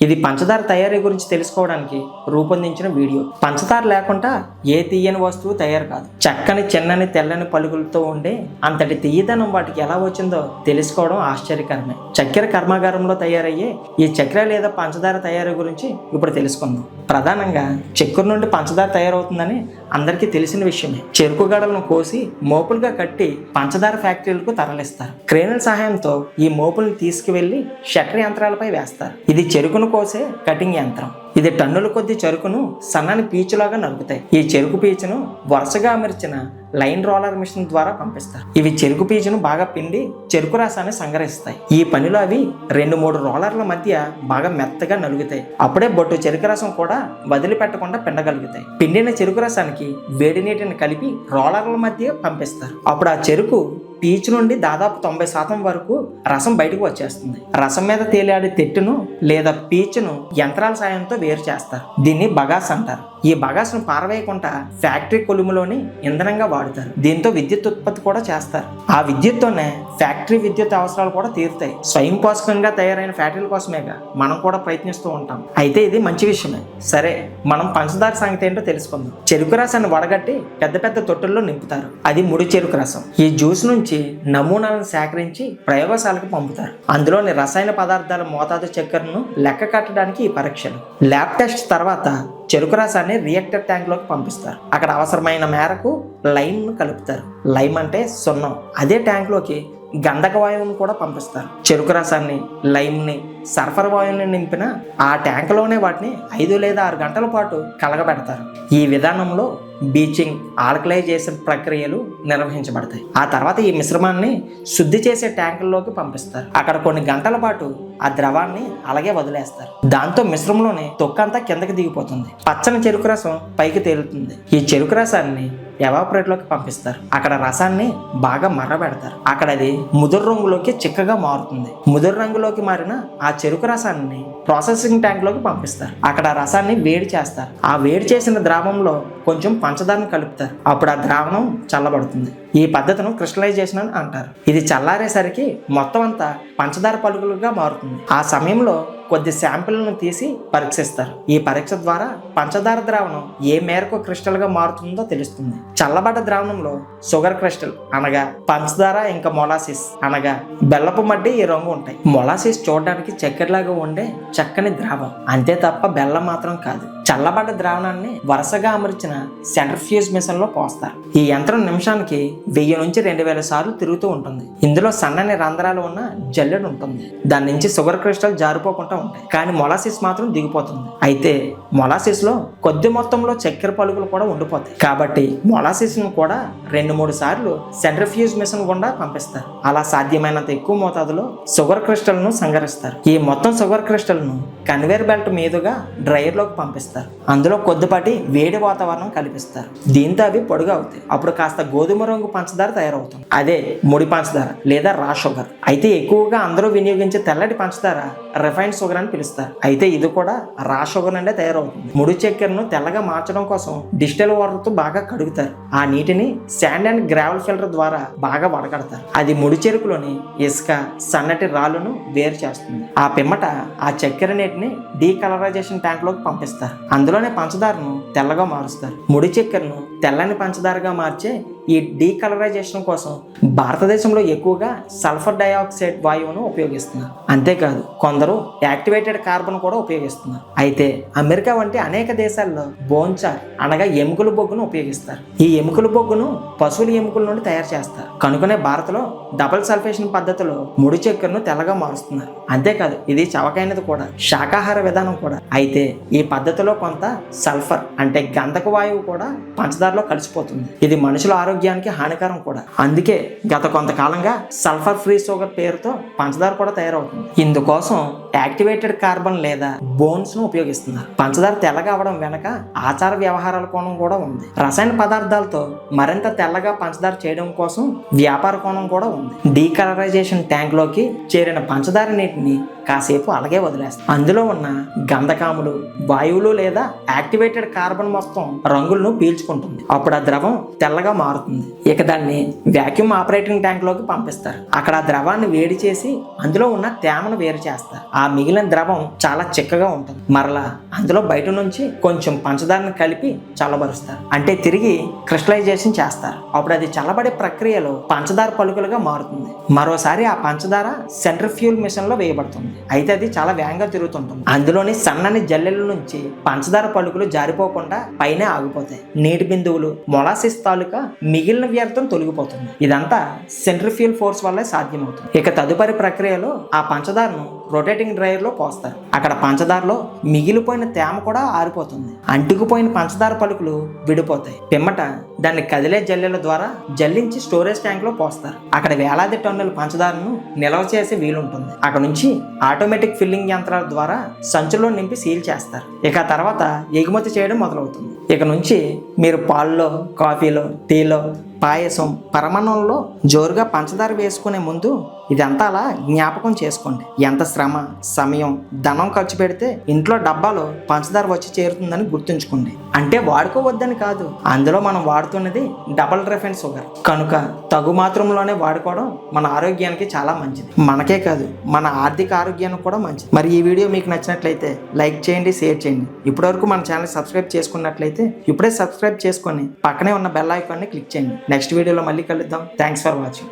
ఇది పంచదార తయారీ గురించి తెలుసుకోవడానికి రూపొందించిన వీడియో. పంచదార లేకుండా ఏ తీయని వస్తువు తయారు కాదు. చక్కని చిన్నని తెల్లని పలుకులతో ఉండే అంతటి తీయదనం వాటికి ఎలా వచ్చిందో తెలుసుకోవడం ఆశ్చర్యకరమే. చక్కెర కర్మాగారంలో తయారయ్యే ఈ చక్కెర లేదా పంచదార తయారీ గురించి ఇప్పుడు తెలుసుకుందాం. ప్రధానంగా చక్కెర నుండి పంచదార తయారవుతుందని అందరికీ తెలిసిన విషయమే. చెరుకు గడలను కోసి మోపులుగా కట్టి పంచదార ఫ్యాక్టరీలకు తరలిస్తారు. క్రేన్ల సహాయంతో ఈ మోపులను తీసుకువెళ్లి షట్టర్ యంత్రాలపై వేస్తారు. ఇది చెరుకును కోసే కటింగ్ యంత్రం. ఇది టన్నుల కొద్ది చెరుకును సన్నని పీచులాగా నలుపుతాయి. ఈ చెరుకు పీచును వరుసగా అమర్చిన లైన్ రోలర్ మిషన్ ద్వారా పంపిస్తారు. ఇవి చెరుకు పీచును బాగా పిండి చెరుకు రసాన్ని సంగ్రహిస్తాయి. ఈ పనిలో అవి 2-3 రోలర్ల మధ్య బాగా మెత్తగా నలుగుతాయి. అప్పుడే బొట్టు చెరుకు రసం కూడా వదిలిపెట్టకుండా పిండగలుగుతాయి. పిండిన చెరుకు రసానికి వేడి నీటిని కలిపి రోలర్ల మధ్య పంపిస్తారు. అప్పుడు ఆ చెరుకు పీచు నుండి దాదాపు 90% వరకు రసం బయటకు వచ్చేస్తుంది. రసం మీద తేలియాడే తెట్టును లేదా పీచును యంత్రాల సాయంతో వేరు చేస్తారు. దీన్ని బగాస్ అంటారు. ఈ బగాస్ను పారవేయకుండా ఫ్యాక్టరీ కొలుములోని ఇంధనంగా వాడుతారు. దీంతో విద్యుత్ ఉత్పత్తి కూడా చేస్తారు. ఆ విద్యుత్తోనే ఫ్యాక్టరీ విద్యుత్ అవసరాలు కూడా తీరుతాయి. స్వయం పోషకంగా తయారైన ఫ్యాక్టరీల కోసమేగా మనం కూడా ప్రయత్నిస్తూ ఉంటాం. అయితే ఇది మంచి విషయమే. సరే, మనం పంచదార సంగతి ఏంటో తెలుసుకుందాం. చెరుకు రసాన్ని వడగట్టి పెద్ద పెద్ద తొట్టుల్లో నింపుతారు. అది ముడి చెరుకు రసం. ఈ జ్యూస్ నుంచి నమూనాలను సేకరించి ప్రయోగశాలకు పంపుతారు. అందులోని రసాయన పదార్థాల మోతాదు చక్కెరను లెక్క కట్టడానికి ఈ పరీక్షలు. ల్యాబ్ టెస్ట్ తర్వాత చెరుకు రసాన్ని రియాక్టర్ ట్యాంక్ లోకి పంపిస్తారు. అక్కడ అవసరమైన మేరకు లైమ్ ను కలుపుతారు. లైమ్ అంటే సున్నం. అదే ట్యాంక్ లోకి గంధక వాయువును కూడా పంపిస్తారు. చెరుకు రసాన్ని, లైమ్ని, సల్ఫర్ వాయువుని నింపిన ఆ ట్యాంకులోనే వాటిని 5 లేదా 6 గంటల పాటు కలగబెడతారు. ఈ విధానంలో బీచింగ్, ఆల్కలైజేషన్ ప్రక్రియలు నిర్వహించబడతాయి. ఆ తర్వాత ఈ మిశ్రమాన్ని శుద్ధి చేసే ట్యాంకుల్లోకి పంపిస్తారు. అక్కడ కొన్ని గంటల పాటు ఆ ద్రవాన్ని అలాగే వదిలేస్తారు. దాంతో మిశ్రమంలోని తొక్కంతా కిందకి దిగిపోతుంది. పచ్చని చెరుకు రసం పైకి తేలుతుంది. ఈ చెరుకు రసాన్ని ఎవాపరేట్ లోకి పంపిస్తారు. అక్కడ రసాన్ని బాగా మర్రబెడతారు. అక్కడ అది ముదురు రంగులోకి చిక్కగా మారుతుంది. ముదురు రంగులోకి మారిన ఆ చెరుకు రసాన్ని ప్రాసెసింగ్ ట్యాంక్ లోకి పంపిస్తారు. అక్కడ రసాన్ని వేడి చేస్తారు. ఆ వేడి చేసిన ద్రావంలో కొంచెం పంచదారను కలుపుతారు. అప్పుడు ఆ ద్రావణం చల్లబడుతుంది. ఈ పద్ధతిను క్రిస్టలైజేషన్ అని అంటారు. ఇది చల్లారేసరికి మొత్తం అంతా పంచదార పలుకులుగా మారుతుంది. ఆ సమయంలో కొద్ది శాంపిల్ను తీసి పరీక్షిస్తారు. ఈ పరీక్ష ద్వారా పంచదార ద్రావణం ఏ మేరకు క్రిస్టల్ గా మారుతుందో తెలుస్తుంది. చల్లబడ్డ ద్రావణంలో షుగర్ క్రిస్టల్ అనగా పంచదార, ఇంకా మొలాసిస్ అనగా బెల్లపు మడ్డి ఈ రంగు ఉంటాయి. మొలాసిస్ చూడడానికి చక్కెరలాగా ఉండే చక్కని ద్రావం, అంతే తప్ప బెల్లం మాత్రం కాదు. చల్లబడ్డ ద్రావణాన్ని వరుసగా అమర్చిన సెంట్రిఫ్యూజ్ మిషన్ లో పోస్తారు. ఈ యంత్రం నిమిషానికి 1000 నుంచి 2000 సార్లు తిరుగుతూ ఉంటుంది. ఇందులో సన్నని రంధ్రాలు ఉన్న జల్లెడ ఉంటుంది. దాని నుంచి షుగర్ క్రిస్టల్ జారిపోకుండా ఉంటాయి. కానీ మొలాసిస్ మాత్రం దిగిపోతుంది. అయితే మొలాసిస్ లో కొద్ది మొత్తంలో చక్కెర పలుకులు కూడా ఉండిపోతాయి. కాబట్టి మొలాసిస్ ను కూడా 2-3 సార్లు సెంట్రిఫ్యూజ్ మిషన్ గుండా పంపిస్తారు. అలా సాధ్యమైనంత ఎక్కువ మోతాదులో షుగర్ క్రిస్టల్ ను సంగ్రహిస్తారు. ఈ మొత్తం షుగర్ క్రిస్టల్ ను కన్వేర్ బెల్ట్ మీదుగా డ్రైయర్ లోకి పంపిస్తారు. అందులో కొద్దిపాటి వేడి వాతావరణం కల్పిస్తారు. దీంతో అవి పొడిగా అవుతాయి. అప్పుడు కాస్త గోధుమ రంగు పంచదార తయారవుతుంది. అదే ముడి పంచదార లేదా రా షుగర్. అయితే ఎక్కువగా అందరూ వినియోగించే తెల్లటి పంచదార రిఫైన్డ్ షుగర్ అని పిలుస్తారు. అయితే ఇది కూడా రా షుగర్ నుండే తయారవుతుంది. ముడి చక్కెరను తెల్లగా మార్చడం కోసం డిస్టిల్ వాటర్ తో బాగా కడుగుతారు. ఆ నీటిని శాండ్ అండ్ గ్రావెల్ ఫిల్టర్ ద్వారా బాగా వడకడతారు. అది ముడి చెరుకులోని ఇసుక, సన్నటి రాళ్ళను వేరు చేస్తుంది. ఆ పిమ్మట ఆ చక్కెర నీటిని డీకలరైజేషన్ ట్యాంక్ లోకి పంపిస్తారు. అందులోనే పంచదారను తెల్లగా మారుస్తారు. ముడి చక్కెరను తెల్లని పంచదారగా మార్చే ఈ డీకలరైజేషన్ కోసం భారతదేశంలో ఎక్కువగా సల్ఫర్ డయాక్సైడ్ వాయువును ఉపయోగిస్తున్నారు. అంతేకాదు కొందరు యాక్టివేటెడ్ కార్బన్ కూడా ఉపయోగిస్తున్నారు. అయితే అమెరికా వంటి అనేక దేశాల్లో బోన్చార్ అనగా ఎముకల బొగ్గును ఉపయోగిస్తారు. ఈ ఎముకల బొగ్గును పశువుల ఎముకల నుండి తయారు చేస్తారు. కనుకనే భారత్లో డబుల్ సల్ఫేషన్ పద్ధతిలో ముడి చక్కెరను తెల్లగా మారుస్తున్నారు. అంతేకాదు ఇది చవకైనది కూడా, శాకాహార విధానం కూడా. అయితే ఈ పద్ధతిలో కొంత సల్ఫర్ అంటే గంధక వాయువు కూడా పంచదారలో కలిసిపోతుంది. ఇది మనుషుల ఆరోగ్యానికి హానికరం కూడా. అందుకే గత కొంతకాలంగా సల్ఫర్ ఫ్రీ షుగర్ పేరుతో పంచదార కూడా తయారవుతుంది. ఇందుకోసం యాక్టివేటెడ్ కార్బన్ లేదా బోన్స్ ను ఉపయోగిస్తున్నారు. పంచదార తెల్లగా అవడం వెనక ఆచార వ్యవహారాల కోణం కూడా ఉంది. రసాయన పదార్థాలతో మరింత తెల్లగా పంచదార చేయడం కోసం వ్యాపార కోణం కూడా ఉంది. డీకలరైజేషన్ ట్యాంక్ లోకి చేరిన పంచదార నీటిని కాసేపు అలాగే వదిలేస్తారు. అందులో ఉన్న గంధకాములు, వాయువులు లేదా యాక్టివేటెడ్ కార్బన్ మొత్తం రంగులను పీల్చుకుంటుంది. అప్పుడు ఆ ద్రవం తెల్లగా మారుతుంది. ఇక దాన్ని వాక్యూమ్ ఆపరేటింగ్ ట్యాంక్ లోకి పంపిస్తారు. అక్కడ ఆ ద్రవాన్ని వేడి చేసి అందులో ఉన్న తేమను వేరు చేస్తారు. ఆ మిగిలిన ద్రవం చాలా చిక్కగా ఉంటుంది. మరలా అందులో బయట నుంచి కొంచెం పంచదారను కలిపి చల్లబరుస్తారు. అంటే తిరిగి క్రిస్టలైజేషన్ చేస్తారు. అప్పుడు అది చల్లబడే ప్రక్రియలో పంచదార పలుకులుగా మారుతుంది. మరోసారి ఆ పంచదార సెంట్రిఫ్యూల్ మిషన్ లో వేయబడుతుంది. అయితే అది చాలా వేగంగా తిరుగుతుంటుంది. అందులోని సన్నని జల్లెల నుంచి పంచదార పలుకులు జారిపోకుండా పైనే ఆగిపోతాయి. నీటి బిందువులు, మొలాసిస్ తాలూకా మిగిలిన వ్యర్థం తొలగిపోతుంది. ఇదంతా సెంట్రిఫ్యూల్ ఫోర్స్ వల్లే సాధ్యమవుతుంది. ఇక తదుపరి ప్రక్రియలో ఆ పంచదారను రొటేటింగ్ డ్రైయర్ లో పోస్తారు. అక్కడ పంచదారలో మిగిలిపోయిన తేమ కూడా ఆరిపోతుంది. అంటుకుపోయిన పంచదార పలుకులు విడిపోతాయి. పిమ్మట దాన్ని కదిలే జల్లెల ద్వారా జల్లించి స్టోరేజ్ ట్యాంక్ లో పోస్తారు. అక్కడ వేలాది టన్నుల పంచదారను నిల్వ చేసే వీలుంటుంది. అక్కడ నుంచి ఆటోమేటిక్ ఫిల్లింగ్ యంత్రాల ద్వారా సంచుల్లో నింపి సీల్ చేస్తారు. ఇక తర్వాత ఎగుమతి చేయడం మొదలవుతుంది. ఇక నుంచి మీరు పాల్లో, కాఫీలో, టీలో, పాయసం, పరమాన్నంలో జోరుగా పంచదార వేసుకునే ముందు ఇదంతా అలా జ్ఞాపకం చేసుకోండి. ఎంత శ్రమ, సమయం, ధనం ఖర్చు పెడితే ఇంట్లో డబ్బాలో పంచదార వచ్చి చేరుతుందని గుర్తుంచుకోండి. అంటే వాడుకోవద్దని కాదు, అందులో మనం వాడుతున్నది డబుల్ రిఫైన్డ్ షుగర్ కనుక తగు మాత్రంలోనే వాడుకోవడం మన ఆరోగ్యానికి చాలా మంచిది. మనకే కాదు, మన ఆర్థిక ఆరోగ్యానికి కూడా మంచిది. మరి ఈ వీడియో మీకు నచ్చినట్లయితే లైక్ చేయండి, షేర్ చేయండి. ఇప్పటివరకు మన ఛానల్ సబ్స్క్రైబ్ చేసుకున్నట్లయితే ఇప్పుడే సబ్స్క్రైబ్ చేసుకొని పక్కనే ఉన్న బెల్ ఐకాన్ని క్లిక్ చేయండి. నెక్స్ట్ వీడియోలో మళ్ళీ కలుద్దాం. Thanks for watching.